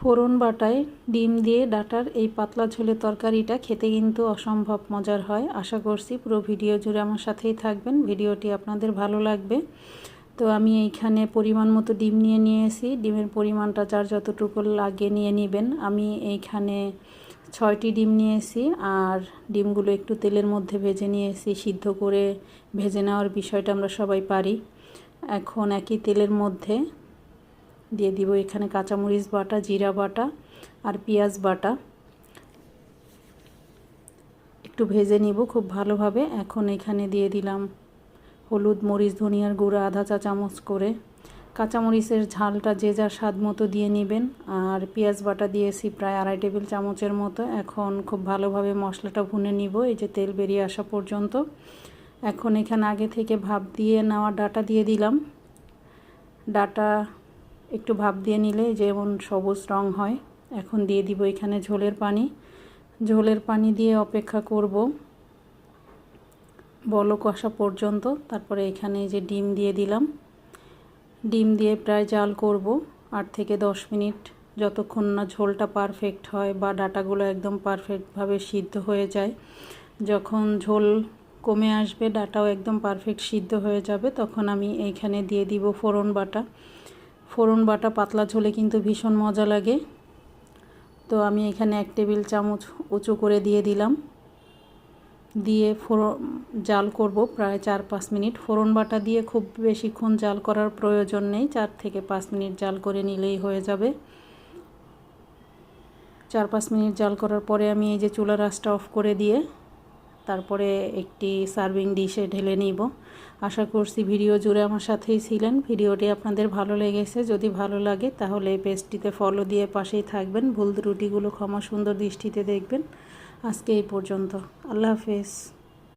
ফোড়ন বাটায় ডিম দিয়ে ডাঁটার এই পাতলা ঝোলের তরকারিটা খেতে কিন্তু অসম্ভব মজার হয়। আশা করছি পুরো ভিডিও জুড়ে আমার সাথেই থাকবেন, ভিডিওটি আপনাদের ভালো লাগবে। তো আমি এইখানে পরিমাণ মতো ডিম নিয়ে নিয়েছি। ডিমের পরিমাণটা যার যতটুকু লাগে নিয়ে নেবেন। আমি এইখানে 6টি ডিম নিয়েছি আর ডিমগুলো একটু তেলের মধ্যে ভেজে নিয়েছি। সিদ্ধ করে ভেজে নেওয়ার বিষয়টা আমরা সবাই পারি। এখন একই তেলের মধ্যে দিয়ে দিব এখানে কাঁচামরিচ বাটা, জিরা বাটা আর পেঁয়াজ বাটা। একটু ভেজে নিব খুব ভালোভাবে। এখন এখানে দিয়ে দিলাম হলুদ, মরিচ, ধনিয়ার গুঁড়া আধা চা চামচ করে। কাঁচামরিচের ঝালটা যে যার স্বাদ মতো দিয়ে নেবেন। আর পেঁয়াজ বাটা দিয়েছি প্রায় 2.5 টেবিল চামচের মতো। এখন খুব ভালোভাবে মশলাটা ভুনে নিব এই যে তেল বেরিয়ে আসা পর্যন্ত। এখন এখানে আগে থেকে ভাপ দিয়ে নেওয়া ডাঁটা দিয়ে দিলাম। ডাঁটা একটু ভাপ দিয়ে নিলে যেমন সবুজ রং হয়। এখন দিয়ে দিব এখানে ঝোলের পানি। ঝোলের পানি দিয়ে অপেক্ষা করব বলক আসা পর্যন্ত। তারপরে এখানে যে ডিম দিয়ে দিলাম। ডিম দিয়ে প্রায় জাল করব 8 থেকে 10 মিনিট, যতক্ষণ না ঝোলটা পারফেক্ট হয় বা ডাঁটাগুলো একদম পারফেক্টভাবে সিদ্ধ হয়ে যায়। যখন ঝোল কমে আসবে, ডাঁটাও একদম পারফেক্ট সিদ্ধ হয়ে যাবে, তখন আমি এইখানে দিয়ে দিব ফোড়ন বাটা। ফোড়ন বাটা পাতলা ঝোলে কিন্তু ভীষণ মজা লাগে। তো আমি এখানে 1 টেবিল চামচ উঁচু করে দিয়ে দিলাম। দিয়ে জাল করব প্রায় 4-5 মিনিট। ফোড়ন বাটা দিয়ে খুব বেশিক্ষণ জাল করার প্রয়োজন নেই, 4 থেকে 5 মিনিট জাল করে নিলেই হয়ে যাবে। 4-5 মিনিট জাল করার পরে আমি এই যে চুলার আঁচটা অফ করে দিয়ে তারপরে একটি সার্ভিং ডিশে ঢেলে নিব। আশা করছি ভিডিও জুড়ে আমার সাথেই ছিলেন। ভিডিওটি আপনাদের ভালো লেগেছে। যদি ভালো লাগে তাহলে এই পেজটিতে ফলো দিয়ে পাশেই থাকবেন। ভুল ত্রুটিগুলো ক্ষমা সুন্দর দৃষ্টিতে দেখবেন। আজকে এই পর্যন্ত। আল্লাহ হাফেজ।